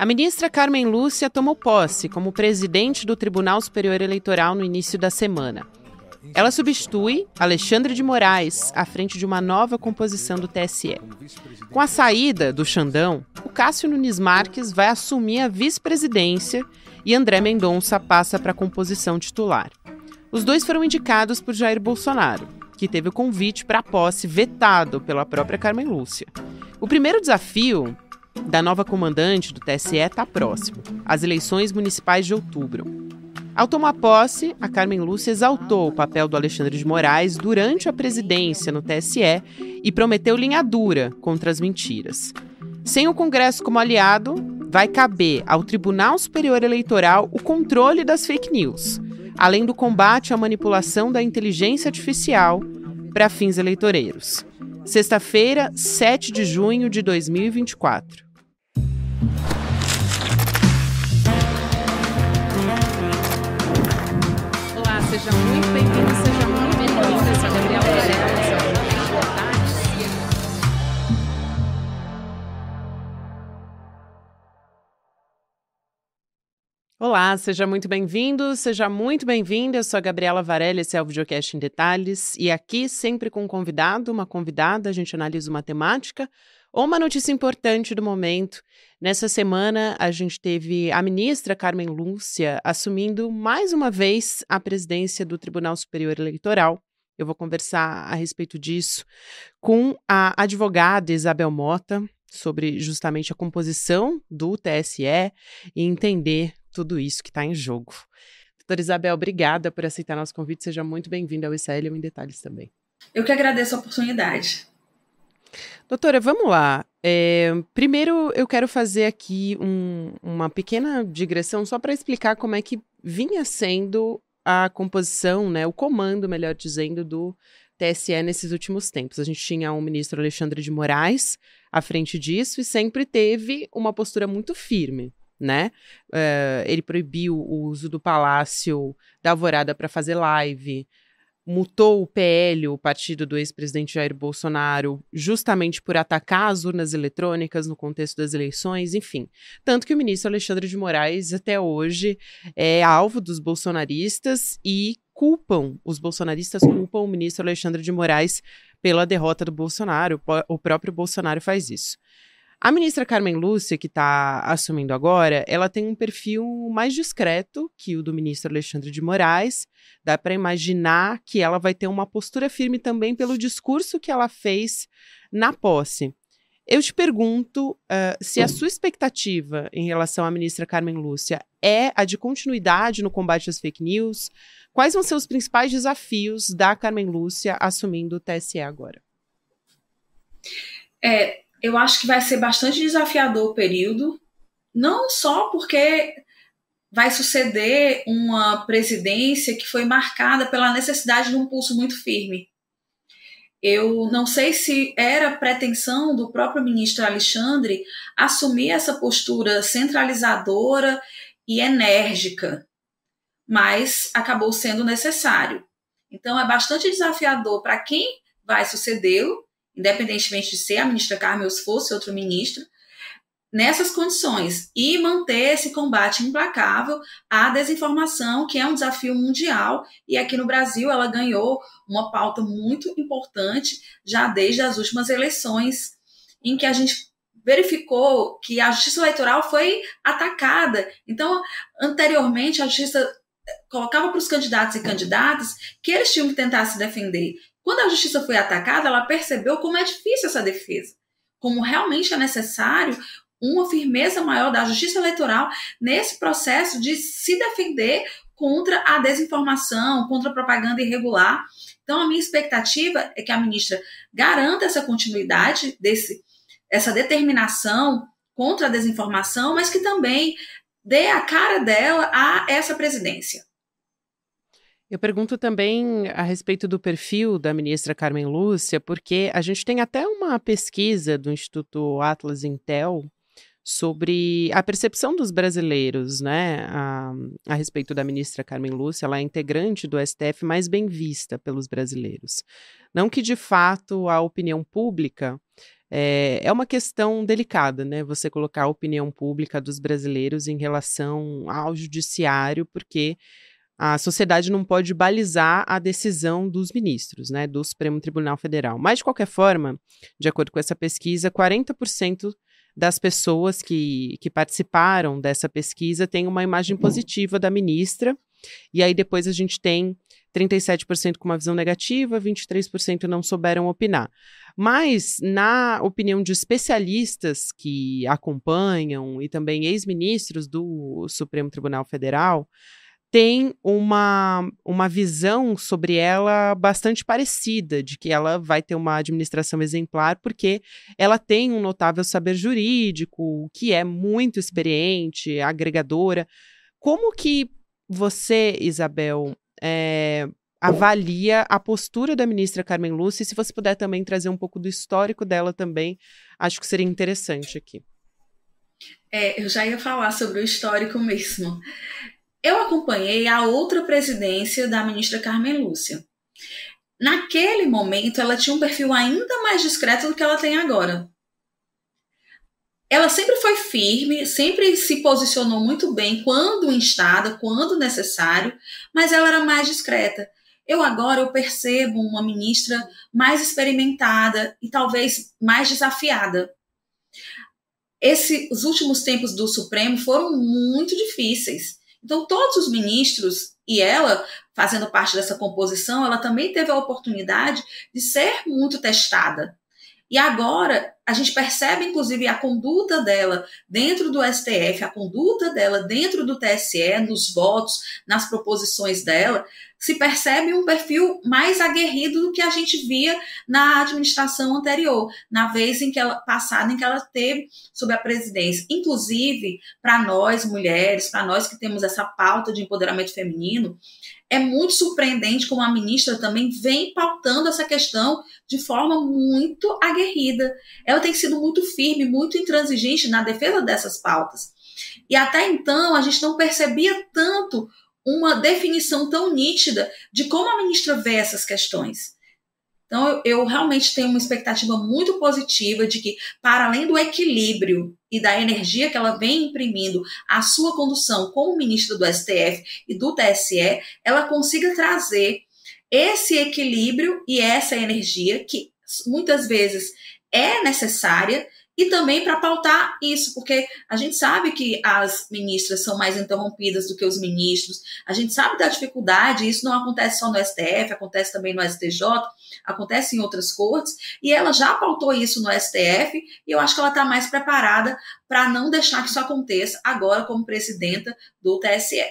A ministra Carmen Lúcia tomou posse como presidente do Tribunal Superior Eleitoral no início da semana. Ela substitui Alexandre de Moraes à frente de uma nova composição do TSE. Com a saída do Xandão, o Cássio Nunes Marques vai assumir a vice-presidência e André Mendonça passa para a composição titular. Os dois foram indicados por Jair Bolsonaro, que teve o convite para a posse vetado pela própria Carmen Lúcia. O primeiro desafio da nova comandante do TSE está próximo, as eleições municipais de outubro. Ao tomar posse, a Carmen Lúcia exaltou o papel do Alexandre de Moraes durante a presidência no TSE e prometeu linha dura contra as mentiras. Sem o Congresso como aliado, vai caber ao Tribunal Superior Eleitoral o controle das fake news, além do combate à manipulação da inteligência artificial para fins eleitoreiros. Sexta-feira, 7 de junho de 2024. Olá, seja muito bem-vindo, seja muito bem-vinda. Eu sou a Gabriela Varela, Olá, seja muito bem-vindo, seja muito bem-vinda. Eu sou a Gabriela Varela, esse é o Videocast em Detalhes. E aqui, sempre com um convidado, uma convidada, a gente analisa uma temática ou uma notícia importante do momento. Nessa semana, a gente teve a ministra Carmen Lúcia assumindo mais uma vez a presidência do Tribunal Superior Eleitoral. Eu vou conversar a respeito disso com a advogada Isabel Mota sobre justamente a composição do TSE e entender tudo isso que está em jogo. Doutora Isabel, obrigada por aceitar nosso convite. Seja muito bem-vinda ao ICL em Detalhes também. Eu que agradeço a oportunidade. Doutora, vamos lá. Primeiro, eu quero fazer aqui uma pequena digressão só para explicar como é que vinha sendo a composição, né, o comando, melhor dizendo, do TSE nesses últimos tempos. A gente tinha o ministro Alexandre de Moraes à frente disso e sempre teve uma postura muito firme, né? Ele proibiu o uso do Palácio da Alvorada para fazer live, multou o PL, o partido do ex-presidente Jair Bolsonaro, justamente por atacar as urnas eletrônicas no contexto das eleições, enfim. Tanto que o ministro Alexandre de Moraes, até hoje, é alvo dos bolsonaristas e os bolsonaristas culpam o ministro Alexandre de Moraes pela derrota do Bolsonaro. O próprio Bolsonaro faz isso. A ministra Carmen Lúcia, que está assumindo agora, ela tem um perfil mais discreto que o do ministro Alexandre de Moraes. Dá para imaginar que ela vai ter uma postura firme também pelo discurso que ela fez na posse. Eu te pergunto se a sua expectativa em relação à ministra Carmen Lúcia é a de continuidade no combate às fake news. Quais vão ser os principais desafios da Carmen Lúcia assumindo o TSE agora? Eu acho que vai ser bastante desafiador o período, não só porque vai suceder uma presidência que foi marcada pela necessidade de um pulso muito firme. Eu não sei se era pretensão do próprio ministro Alexandre assumir essa postura centralizadora e enérgica, mas acabou sendo necessário. Então é bastante desafiador para quem vai sucedê-lo, independentemente de ser a ministra Carmen ou se fosse outro ministro, nessas condições, e manter esse combate implacável à desinformação, que é um desafio mundial, e aqui no Brasil ela ganhou uma pauta muito importante, já desde as últimas eleições, em que a gente verificou que a justiça eleitoral foi atacada. Então, anteriormente, a justiça colocava para os candidatos e candidatas que eles tinham que tentar se defender. Quando a justiça foi atacada, ela percebeu como é difícil essa defesa, como realmente é necessário uma firmeza maior da justiça eleitoral nesse processo de se defender contra a desinformação, contra a propaganda irregular. Então, a minha expectativa é que a ministra garanta essa continuidade, essa determinação contra a desinformação, mas que também dê a cara dela a essa presidência. Eu pergunto também a respeito do perfil da ministra Carmen Lúcia, porque a gente tem até uma pesquisa do Instituto Atlas Intel sobre a percepção dos brasileiros, né, a respeito da ministra Carmen Lúcia. Ela é integrante do STF mais bem vista pelos brasileiros. Não que, de fato, a opinião pública É uma questão delicada, né? Você colocar a opinião pública dos brasileiros em relação ao judiciário, porque a sociedade não pode balizar a decisão dos ministros, né, do Supremo Tribunal Federal. Mas, de qualquer forma, de acordo com essa pesquisa, 40% das pessoas que participaram dessa pesquisa têm uma imagem positiva da ministra, e aí depois a gente tem 37% com uma visão negativa, 23% não souberam opinar. Mas, na opinião de especialistas que acompanham e também ex-ministros do Supremo Tribunal Federal, tem uma visão sobre ela bastante parecida, de que ela vai ter uma administração exemplar, porque ela tem um notável saber jurídico, que é muito experiente, agregadora. Como que você, Isabel, avalia a postura da ministra Carmen Lúcia? E se você puder também trazer um pouco do histórico dela também, acho que seria interessante aqui. Eu já ia falar sobre o histórico mesmo. Eu acompanhei a outra presidência da ministra Carmen Lúcia. Naquele momento, ela tinha um perfil ainda mais discreto do que ela tem agora. Ela sempre foi firme, sempre se posicionou muito bem quando instada, quando necessário, mas ela era mais discreta. Agora eu percebo uma ministra mais experimentada e talvez mais desafiada. Os últimos tempos do Supremo foram muito difíceis. Então, todos os ministros, e ela, fazendo parte dessa composição, ela também teve a oportunidade de ser muito testada. E agora, a gente percebe, inclusive, a conduta dela dentro do STF, a conduta dela dentro do TSE, nos votos, nas proposições dela, se percebe um perfil mais aguerrido do que a gente via na administração anterior, na vez em que ela teve sob a presidência. Inclusive, para nós, mulheres, para nós que temos essa pauta de empoderamento feminino, é muito surpreendente como a ministra também vem pautando essa questão de forma muito aguerrida. Ela tem sido muito firme, muito intransigente na defesa dessas pautas. E até então, a gente não percebia tanto uma definição tão nítida de como a ministra vê essas questões. Então, eu realmente tenho uma expectativa muito positiva de que, para além do equilíbrio e da energia que ela vem imprimindo à sua condução como ministra do STF e do TSE, ela consiga trazer esse equilíbrio e essa energia que muitas vezes é necessária e também para pautar isso, porque a gente sabe que as ministras são mais interrompidas do que os ministros, a gente sabe da dificuldade, isso não acontece só no STF, acontece também no STJ, acontece em outras cortes, e ela já pautou isso no STF, e eu acho que ela está mais preparada para não deixar que isso aconteça agora como presidenta do TSE.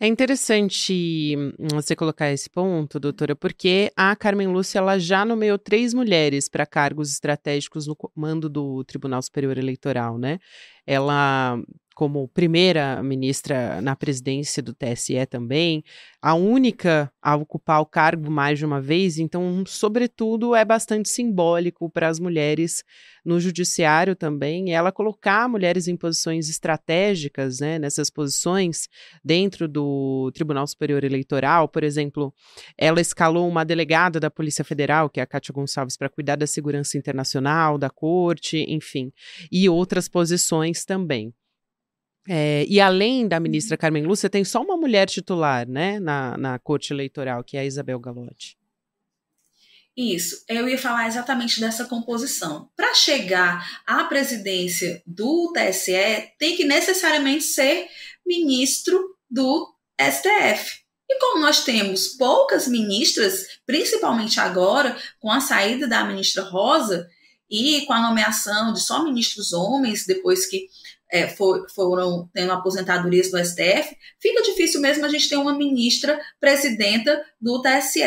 É interessante você colocar esse ponto, doutora, porque a Carmen Lúcia ela já nomeou 3 mulheres para cargos estratégicos no comando do Tribunal Superior Eleitoral, né? Ela, como primeira ministra na presidência do TSE também, a única a ocupar o cargo mais de uma vez, então, sobretudo, é bastante simbólico para as mulheres no judiciário também, ela colocar mulheres em posições estratégicas, né, nessas posições dentro do Tribunal Superior Eleitoral. Por exemplo, ela escalou uma delegada da Polícia Federal, que é a Kátia Gonçalves, para cuidar da segurança internacional, da corte, enfim, e outras posições também. E além da ministra Carmen Lúcia, tem só uma mulher titular, né, na Corte Eleitoral, que é a Isabel Galotti. Isso, eu ia falar exatamente dessa composição. Para chegar à presidência do TSE, tem que necessariamente ser ministro do STF. E como nós temos poucas ministras, principalmente agora, com a saída da ministra Rosa e com a nomeação de só ministros homens, depois que foram tendo aposentadorias do STF, fica difícil mesmo a gente ter uma ministra presidenta do TSE.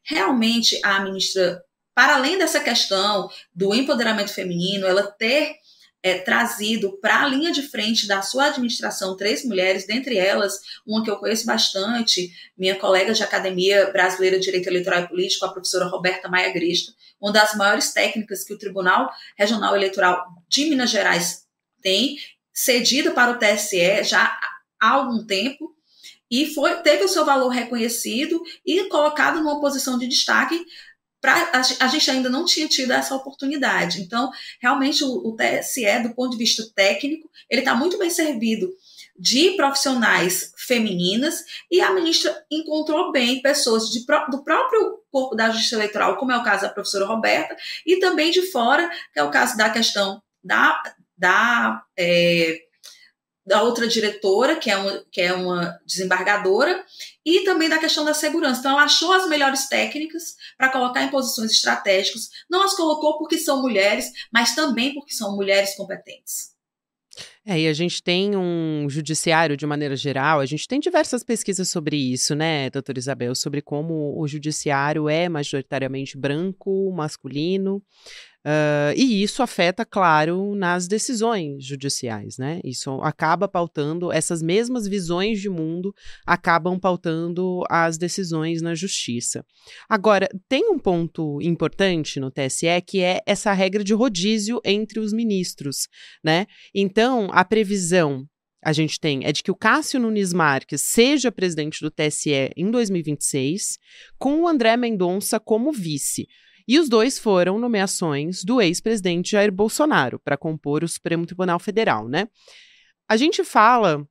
Realmente, a ministra, para além dessa questão do empoderamento feminino, ela ter trazido para a linha de frente da sua administração 3 mulheres, dentre elas, uma que eu conheço bastante, minha colega de Academia Brasileira de Direito Eleitoral e Político, a professora Roberta Maia Gristo, uma das maiores técnicas que o Tribunal Regional Eleitoral de Minas Gerais tem, cedida para o TSE já há algum tempo, e teve o seu valor reconhecido e colocado numa posição de destaque a gente ainda não tinha tido essa oportunidade. Então, realmente, o TSE, do ponto de vista técnico, ele está muito bem servido de profissionais femininas, e a ministra encontrou bem pessoas do próprio corpo da Justiça Eleitoral, como é o caso da professora Roberta, e também de fora, que é o caso da questão da outra diretora, que é uma desembargadora, e também da questão da segurança. Então, ela achou as melhores técnicas para colocar em posições estratégicas. Não as colocou porque são mulheres, mas também porque são mulheres competentes. E a gente tem um judiciário, de maneira geral, a gente tem diversas pesquisas sobre isso, né, doutora Isabel, sobre como o judiciário é majoritariamente branco, masculino, e isso afeta, claro, nas decisões judiciais, né? Isso acaba pautando, essas mesmas visões de mundo acabam pautando as decisões na justiça. Agora, tem um ponto importante no TSE que é essa regra de rodízio entre os ministros, né? Então, a previsão a gente tem é de que o Cássio Nunes Marques seja presidente do TSE em 2026, com o André Mendonça como vice. E os dois foram nomeações do ex-presidente Jair Bolsonaro para compor o Supremo Tribunal Federal, né? A gente fala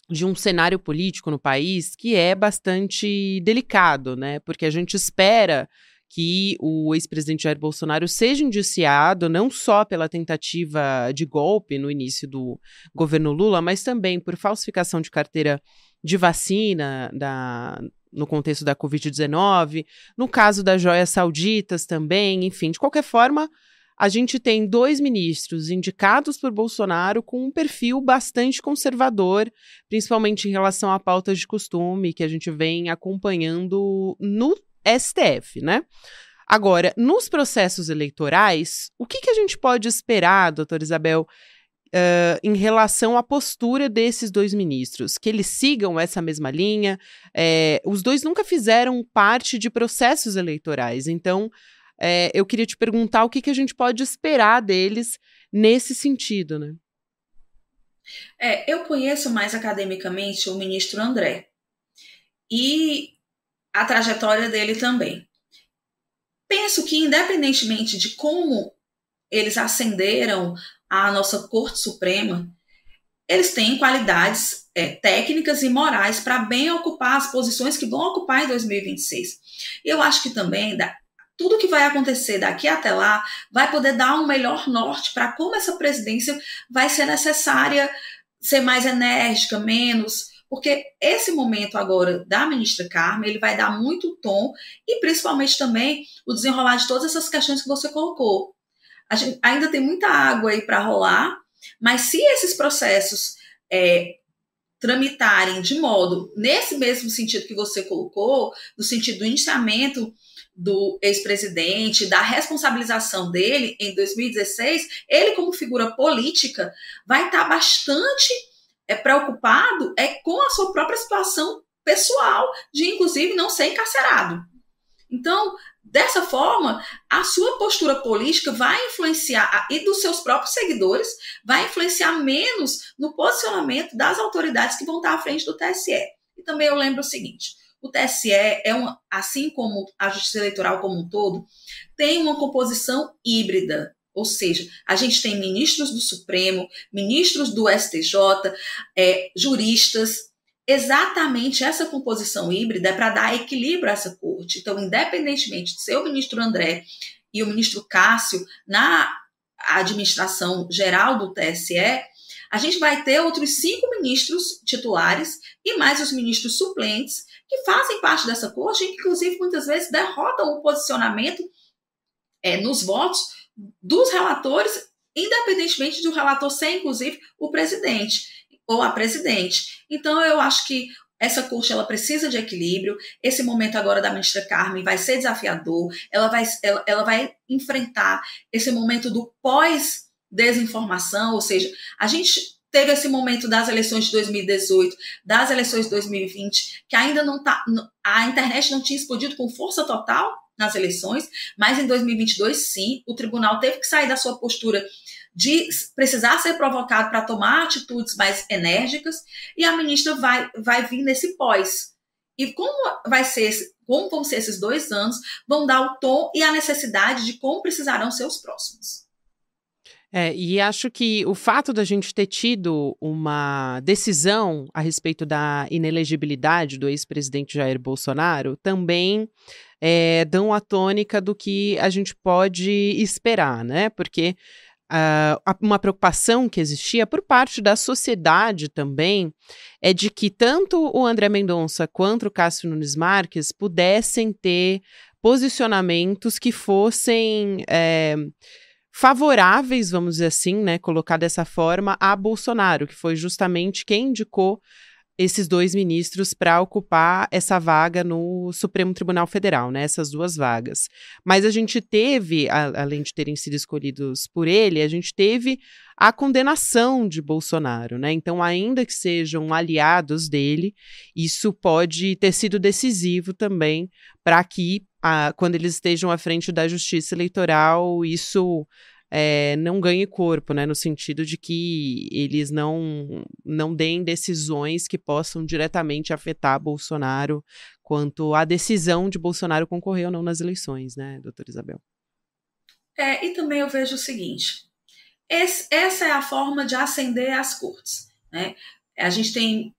de um cenário político no país que é bastante delicado, né? Porque a gente espera que o ex-presidente Jair Bolsonaro seja indiciado não só pela tentativa de golpe no início do governo Lula, mas também por falsificação de carteira de vacina no contexto da Covid-19, no caso das joias sauditas também, enfim, de qualquer forma, a gente tem 2 ministros indicados por Bolsonaro com um perfil bastante conservador, principalmente em relação a pautas de costume que a gente vem acompanhando no STF, né? Agora, nos processos eleitorais, o que a gente pode esperar, doutora Isabel, em relação à postura desses 2 ministros, que eles sigam essa mesma linha? Os dois nunca fizeram parte de processos eleitorais, então eu queria te perguntar o que a gente pode esperar deles nesse sentido, né? Eu conheço mais academicamente o ministro André e a trajetória dele também. Penso que, independentemente de como eles ascenderam à nossa Corte Suprema, eles têm qualidades técnicas e morais para bem ocupar as posições que vão ocupar em 2026. Eu acho que também tudo que vai acontecer daqui até lá vai poder dar um melhor norte para como essa presidência vai ser necessária ser mais enérgica, menos, porque esse momento agora da ministra Carmen, ele vai dar muito tom e principalmente também o desenrolar de todas essas questões que você colocou. A gente ainda tem muita água aí para rolar, mas se esses processos tramitarem de modo, nesse mesmo sentido que você colocou, no sentido do indiciamento do ex-presidente, da responsabilização dele em 2016, ele como figura política vai estar bastante preocupado com a sua própria situação pessoal, de inclusive não ser encarcerado. Então, dessa forma, a sua postura política vai influenciar, e dos seus próprios seguidores, vai influenciar menos no posicionamento das autoridades que vão estar à frente do TSE. E também eu lembro o seguinte, o TSE assim como a Justiça Eleitoral como um todo, tem uma composição híbrida. Ou seja, a gente tem ministros do Supremo, ministros do STJ, juristas. Exatamente essa composição híbrida é para dar equilíbrio a essa corte. Então, independentemente de ser o ministro André e o ministro Cássio na administração geral do TSE, a gente vai ter outros 5 ministros titulares e mais os ministros suplentes que fazem parte dessa corte e que, inclusive, muitas vezes derrotam o posicionamento nos votos dos relatores, independentemente do relator ser, inclusive, o presidente ou a presidente. Então, eu acho que essa corte ela precisa de equilíbrio. Esse momento agora da ministra Carmen vai ser desafiador. Ela vai enfrentar esse momento do pós-desinformação, ou seja, a gente teve esse momento das eleições de 2018, das eleições de 2020, que ainda a internet não tinha explodido com força total nas eleições, mas em 2022, sim, o tribunal teve que sair da sua postura de precisar ser provocado para tomar atitudes mais enérgicas, e a ministra vai vir nesse pós. E como vão ser esses 2 anos, vão dar o tom e a necessidade de como precisarão ser os próximos. E acho que o fato da gente ter tido uma decisão a respeito da inelegibilidade do ex-presidente Jair Bolsonaro também dão a tônica do que a gente pode esperar, né? Porque uma preocupação que existia por parte da sociedade também é de que tanto o André Mendonça quanto o Cássio Nunes Marques pudessem ter posicionamentos que fossem favoráveis, vamos dizer assim, né, colocar dessa forma, a Bolsonaro, que foi justamente quem indicou esses 2 ministros para ocupar essa vaga no Supremo Tribunal Federal, né, essas 2 vagas. Mas a gente teve, além de terem sido escolhidos por ele, a gente teve a condenação de Bolsonaro, né, então ainda que sejam aliados dele, isso pode ter sido decisivo também para que, quando eles estejam à frente da Justiça Eleitoral, isso não ganhe corpo, né, no sentido de que eles não deem decisões que possam diretamente afetar Bolsonaro quanto à decisão de Bolsonaro concorrer ou não nas eleições, né, doutora Isabel? E também eu vejo o seguinte, essa é a forma de ascender às cortes, né? A gente tem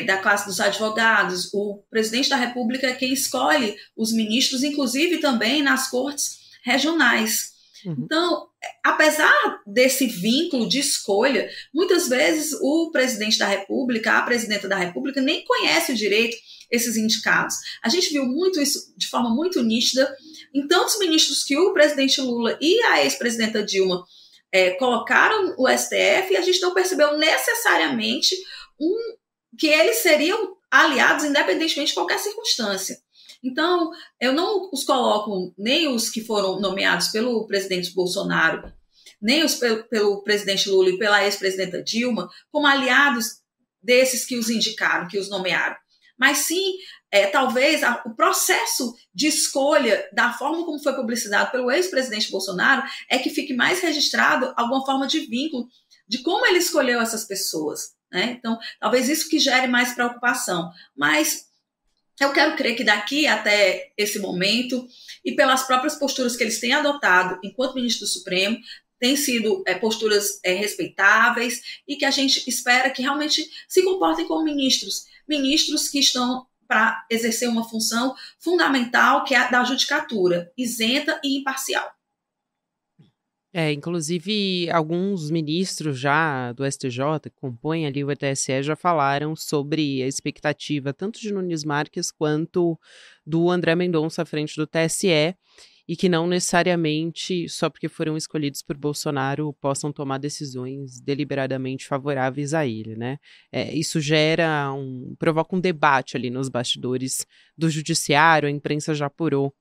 da classe dos advogados, o presidente da República é quem escolhe os ministros, inclusive também nas cortes regionais. Uhum. Então, apesar desse vínculo de escolha, muitas vezes o presidente da República, a presidenta da República, nem conhece o direito esses indicados. A gente viu muito isso de forma muito nítida em tantos ministros que o presidente Lula e a ex-presidenta Dilma colocaram o STF, e a gente não percebeu necessariamente que eles seriam aliados independentemente de qualquer circunstância. Então, eu não os coloco nem os que foram nomeados pelo presidente Bolsonaro, nem os pelo presidente Lula e pela ex-presidenta Dilma como aliados desses que os indicaram, que os nomearam. Mas sim, talvez o processo de escolha da forma como foi publicitado pelo ex-presidente Bolsonaro é que fique mais registrado alguma forma de vínculo de como ele escolheu essas pessoas, né? Então, talvez isso que gere mais preocupação. Mas eu quero crer que daqui até esse momento, e pelas próprias posturas que eles têm adotado enquanto ministro do Supremo, têm sido posturas respeitáveis, e que a gente espera que realmente se comportem como ministros que estão para exercer uma função fundamental, que é a da judicatura, isenta e imparcial. Inclusive, alguns ministros já do STJ, que compõem ali o TSE, já falaram sobre a expectativa tanto de Nunes Marques quanto do André Mendonça à frente do TSE, e que não necessariamente, só porque foram escolhidos por Bolsonaro, possam tomar decisões deliberadamente favoráveis a ele, né? Isso provoca um debate ali nos bastidores do judiciário, a imprensa já apurou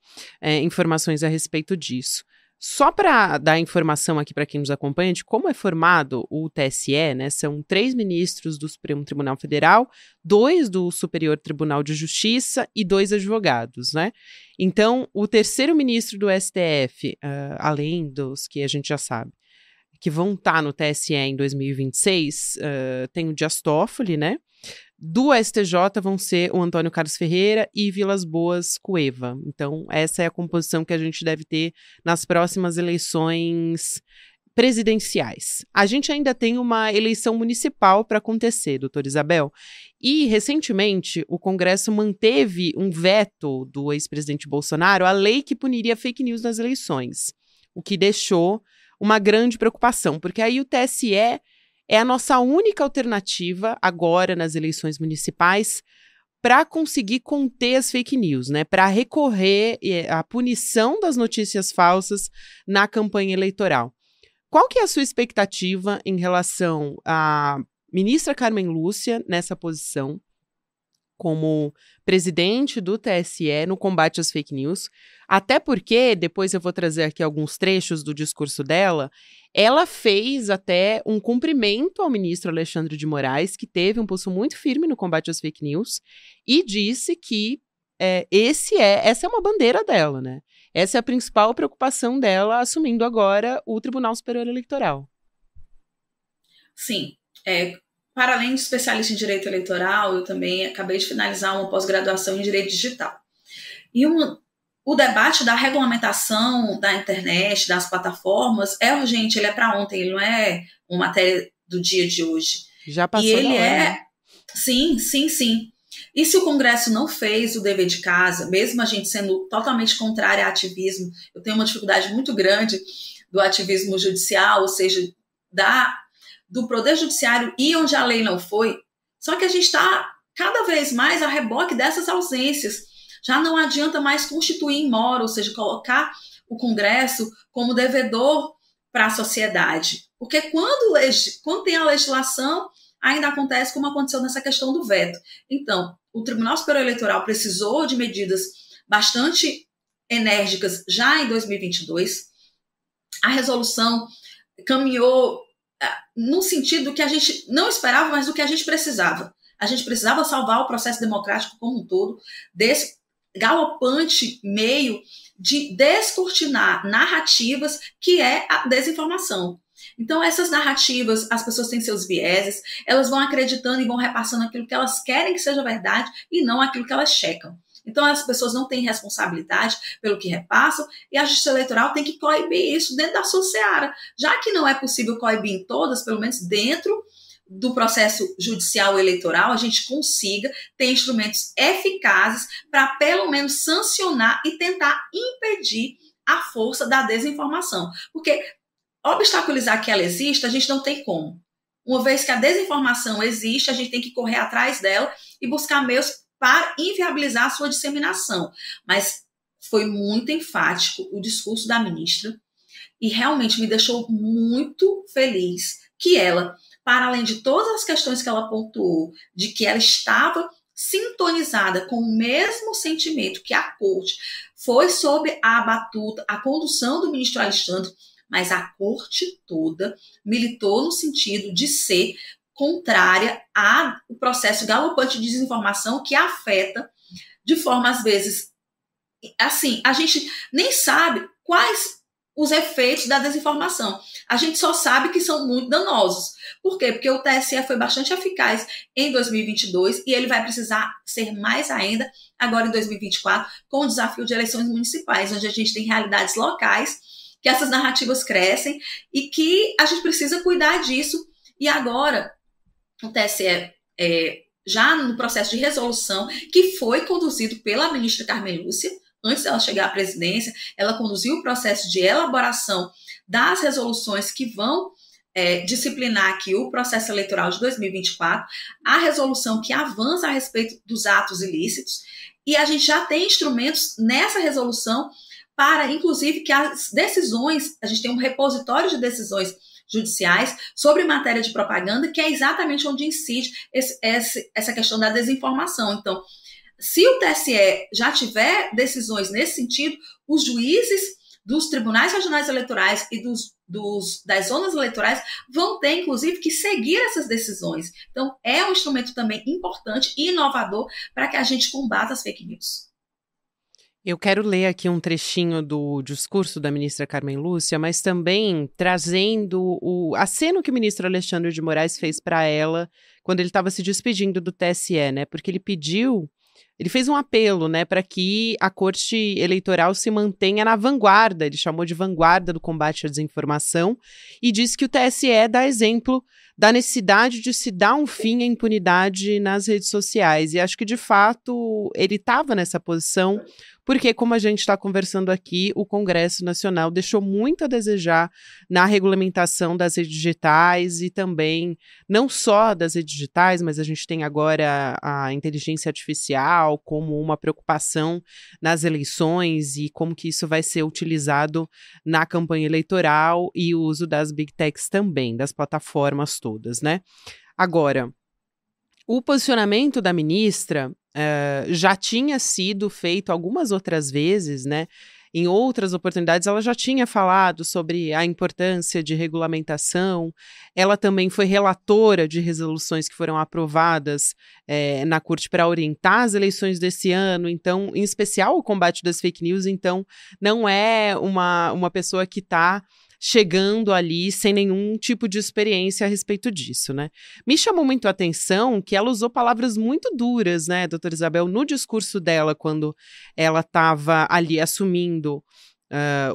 informações a respeito disso. Só para dar informação aqui para quem nos acompanha de como é formado o TSE, né? São 3 ministros do Supremo Tribunal Federal, 2 do Superior Tribunal de Justiça e 2 advogados, né? Então, o terceiro ministro do STF, além dos que a gente já sabe, que vão estar no TSE em 2026, tem o Dias Toffoli, né? Do STJ vão ser o Antônio Carlos Ferreira e Vilas Boas Cueva. Então, essa é a composição que a gente deve ter nas próximas eleições presidenciais. A gente ainda tem uma eleição municipal para acontecer, doutora Isabel. E, recentemente, o Congresso manteve um veto do ex-presidente Bolsonaro à lei que puniria fake news nas eleições, o que deixou uma grande preocupação, porque aí o TSE é a nossa única alternativa agora nas eleições municipais para conseguir conter as fake news, né? Para recorrer à punição das notícias falsas na campanha eleitoral. Qual que é a sua expectativa em relação à ministra Carmen Lúcia nessa posição como presidente do TSE no combate às fake news? Até porque, depois eu vou trazer aqui alguns trechos do discurso dela, ela fez até um cumprimento ao ministro Alexandre de Moraes, que teve um pulso muito firme no combate às fake news, e disse que essa é uma bandeira dela, né? Essa é a principal preocupação dela, assumindo agora o Tribunal Superior Eleitoral. Sim, para além de especialista em direito eleitoral, eu também acabei de finalizar uma pós-graduação em direito digital. E o debate da regulamentação da internet, das plataformas, é urgente, ele é para ontem, ele não é uma matéria do dia de hoje. Já passou e ele da hora, é... né? Sim. E se o Congresso não fez o dever de casa, mesmo a gente sendo totalmente contrário a ativismo, eu tenho uma dificuldade muito grande do ativismo judicial, ou seja, do Poder Judiciário ir onde a lei não foi, só que a gente está cada vez mais a reboque dessas ausências. Já não adianta mais constituir em mora, ou seja, colocar o Congresso como devedor para a sociedade. Porque quando tem a legislação, ainda acontece como aconteceu nessa questão do veto. Então, o Tribunal Superior Eleitoral precisou de medidas bastante enérgicas já em 2022. A resolução caminhou no sentido que a gente não esperava, mas do que a gente precisava. A gente precisava salvar o processo democrático como um todo, desse galopante meio de descortinar narrativas que é a desinformação. Então, essas narrativas, as pessoas têm seus vieses, elas vão acreditando e vão repassando aquilo que elas querem que seja verdade e não aquilo que elas checam. Então, as pessoas não têm responsabilidade pelo que repassam e a Justiça Eleitoral tem que coibir isso dentro da sua seara. Já que não é possível coibir em todas, pelo menos dentro do processo judicial eleitoral, a gente consiga ter instrumentos eficazes para, pelo menos, sancionar e tentar impedir a força da desinformação. Porque obstaculizar que ela exista, a gente não tem como. Uma vez que a desinformação existe, a gente tem que correr atrás dela e buscar meios para inviabilizar a sua disseminação. Mas foi muito enfático o discurso da ministra e realmente me deixou muito feliz que ela, para além de todas as questões que ela pontuou, de que ela estava sintonizada com o mesmo sentimento que a corte, foi sob a batuta, a condução do ministro Alexandre, mas a corte toda militou no sentido de ser contrária ao processo galopante de desinformação que afeta de forma, às vezes, assim, a gente nem sabe quais os efeitos da desinformação. A gente só sabe que são muito danosos. Por quê? Porque o TSE foi bastante eficaz em 2022 e ele vai precisar ser mais ainda agora em 2024 com o desafio de eleições municipais, onde a gente tem realidades locais que essas narrativas crescem e que a gente precisa cuidar disso. E agora o TSE, já no processo de resolução, que foi conduzido pela ministra Carmen Lúcia, antes dela chegar à presidência, ela conduziu o processo de elaboração das resoluções que vão disciplinar aqui o processo eleitoral de 2024, a resolução que avança a respeito dos atos ilícitos, e a gente já tem instrumentos nessa resolução para, inclusive, que as decisões, a gente tem um repositório de decisões judiciais sobre matéria de propaganda, que é exatamente onde incide essa questão da desinformação. Então, se o TSE já tiver decisões nesse sentido, os juízes dos tribunais regionais eleitorais e das zonas eleitorais vão ter, inclusive, que seguir essas decisões. Então, é um instrumento também importante e inovador para que a gente combata as fake news. Eu quero ler aqui um trechinho do discurso da ministra Carmen Lúcia, mas também trazendo o aceno que o ministro Alexandre de Moraes fez para ela quando ele estava se despedindo do TSE, né? Porque ele fez um apelo, né, para que a Corte Eleitoral se mantenha na vanguarda, ele chamou de vanguarda do combate à desinformação, e disse que o TSE dá exemplo da necessidade de se dar um fim à impunidade nas redes sociais. E acho que, de fato, ele estava nessa posição, porque, como a gente está conversando aqui, o Congresso Nacional deixou muito a desejar na regulamentação das redes digitais e também, não só das redes digitais, mas a gente tem agora a inteligência artificial como uma preocupação nas eleições e como que isso vai ser utilizado na campanha eleitoral e o uso das big techs também, das plataformas todas, né? Agora, o posicionamento da ministra já tinha sido feito algumas outras vezes, né? Em outras oportunidades, ela já tinha falado sobre a importância de regulamentação. Ela também foi relatora de resoluções que foram aprovadas na Corte para orientar as eleições desse ano. Então, em especial o combate das fake news. Então, não é uma pessoa que está chegando ali sem nenhum tipo de experiência a respeito disso, né? Me chamou muito a atenção que ela usou palavras muito duras, né, doutora Isabel, no discurso dela, quando ela estava ali assumindo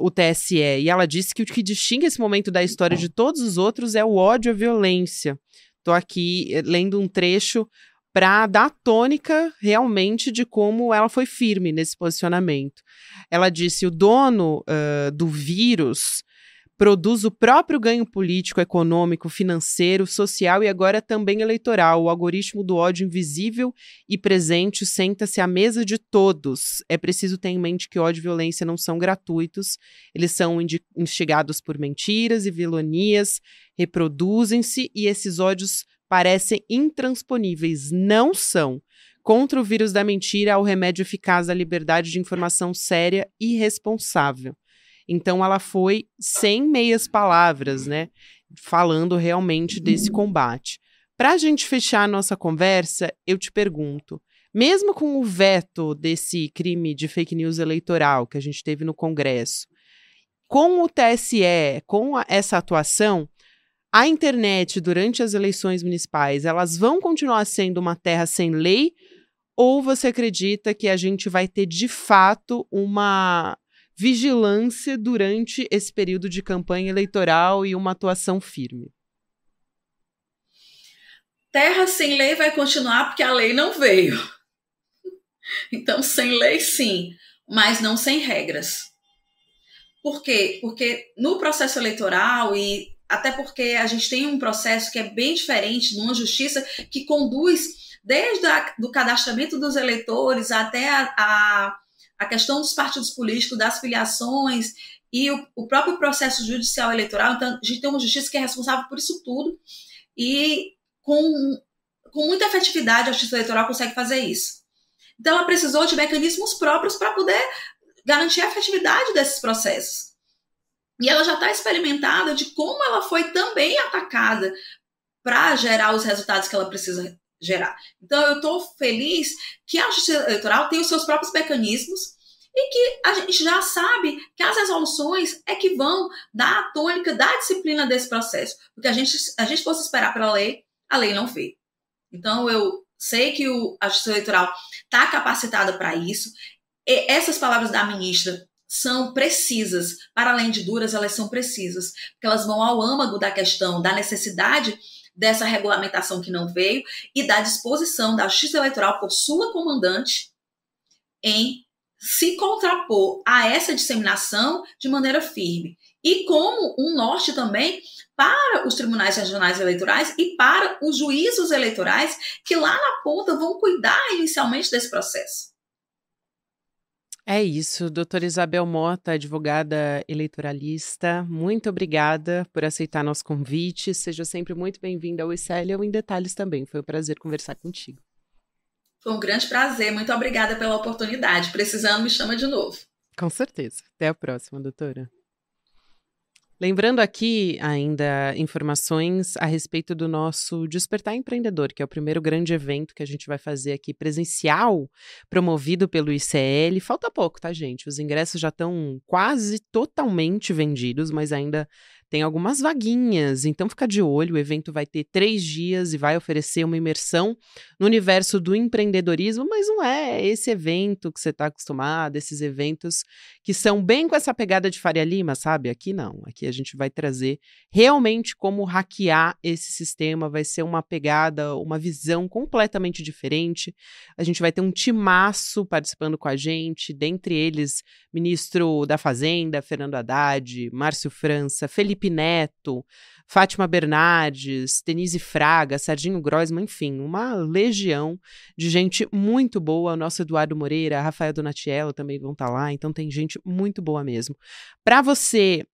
o TSE, e ela disse que o que distingue esse momento da história de todos os outros é o ódio à violência. Estou aqui lendo um trecho para dar tônica realmente de como ela foi firme nesse posicionamento. Ela disse: o dono do vírus produz o próprio ganho político, econômico, financeiro, social e agora também eleitoral. O algoritmo do ódio invisível e presente senta-se à mesa de todos. É preciso ter em mente que ódio e violência não são gratuitos. Eles são instigados por mentiras e vilanias, reproduzem-se e esses ódios parecem intransponíveis. Não são. Contra o vírus da mentira há o remédio eficaz da liberdade de informação séria e responsável. Então, ela foi sem meias palavras, né? Falando realmente desse combate. Para a gente fechar a nossa conversa, eu te pergunto, mesmo com o veto desse crime de fake news eleitoral que a gente teve no Congresso, com o TSE, com essa atuação, a internet durante as eleições municipais, elas vão continuar sendo uma terra sem lei? Ou você acredita que a gente vai ter, de fato, uma vigilância durante esse período de campanha eleitoral e uma atuação firme? Terra sem lei vai continuar porque a lei não veio. Então, sem lei, sim, mas não sem regras. Por quê? Porque no processo eleitoral, e até porque a gente tem um processo que é bem diferente numa justiça que conduz desde do cadastramento dos eleitores até a questão dos partidos políticos, das filiações e o próprio processo judicial eleitoral. Então, a gente tem uma justiça que é responsável por isso tudo e com muita efetividade a justiça eleitoral consegue fazer isso. Então, ela precisou de mecanismos próprios para poder garantir a efetividade desses processos. E ela já está experimentada de como ela foi também atacada para gerar os resultados que ela precisa gerar. Então, eu estou feliz que a justiça eleitoral tem os seus próprios mecanismos e que a gente já sabe que as resoluções é que vão dar a tônica da disciplina desse processo. Porque a gente fosse esperar pela lei, a lei não veio. Então, eu sei que a justiça eleitoral está capacitada para isso. E essas palavras da ministra são precisas. Para além de duras, elas são precisas. Porque elas vão ao âmago da questão da necessidade dessa regulamentação que não veio e da disposição da Justiça Eleitoral por sua comandante em se contrapor a essa disseminação de maneira firme. E como um norte também para os tribunais regionais eleitorais e para os juízos eleitorais que lá na ponta vão cuidar inicialmente desse processo. É isso, doutora Isabel Mota, advogada eleitoralista, muito obrigada por aceitar nosso convite. Seja sempre muito bem-vinda ao ICL ou Em Detalhes também. Foi um prazer conversar contigo. Foi um grande prazer. Muito obrigada pela oportunidade. Precisando, me chama de novo. Com certeza. Até a próxima, doutora. Lembrando aqui ainda informações a respeito do nosso Despertar Empreendedor, que é o primeiro grande evento que a gente vai fazer aqui presencial, promovido pelo ICL. Falta pouco, tá, gente? Os ingressos já estão quase totalmente vendidos, mas ainda tem algumas vaguinhas, então fica de olho. O evento vai ter 3 dias e vai oferecer uma imersão no universo do empreendedorismo, mas não é esse evento que você está acostumado, esses eventos que são bem com essa pegada de Faria Lima, sabe? Aqui não, aqui a gente vai trazer realmente como hackear esse sistema, vai ser uma pegada, uma visão completamente diferente. A gente vai ter um timaço participando com a gente, dentre eles, ministro da Fazenda, Fernando Haddad, Márcio França, Felipe Neto, Fátima Bernardes, Denise Fraga, Serginho Groisman, enfim, uma legião de gente muito boa. O nosso Eduardo Moreira, Rafael Donatiello também vão estar lá, então tem gente muito boa mesmo. Para você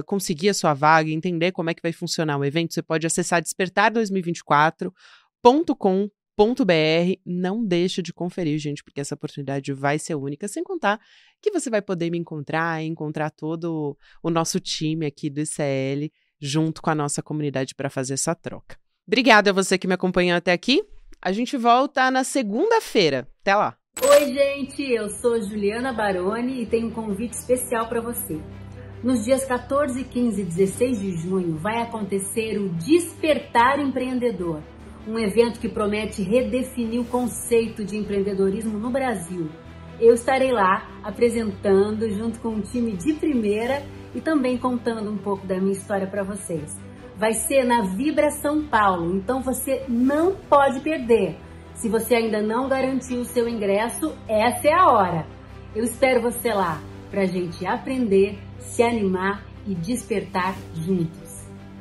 conseguir a sua vaga e entender como é que vai funcionar o evento, você pode acessar despertar2024.com.br. Não deixa de conferir, gente, porque essa oportunidade vai ser única, sem contar que você vai poder me encontrar todo o nosso time aqui do ICL, junto com a nossa comunidade para fazer essa troca. Obrigada a você que me acompanhou até aqui. A gente volta na segunda-feira. Até lá! Oi, gente! Eu sou Juliana Baroni e tenho um convite especial para você. Nos dias 14, 15 e 16 de junho vai acontecer o Despertar Empreendedor, um evento que promete redefinir o conceito de empreendedorismo no Brasil. Eu estarei lá apresentando junto com um time de primeira e também contando um pouco da minha história para vocês. Vai ser na Vibra São Paulo, então você não pode perder. Se você ainda não garantiu o seu ingresso, essa é a hora. Eu espero você lá para a gente aprender, se animar e despertar juntos.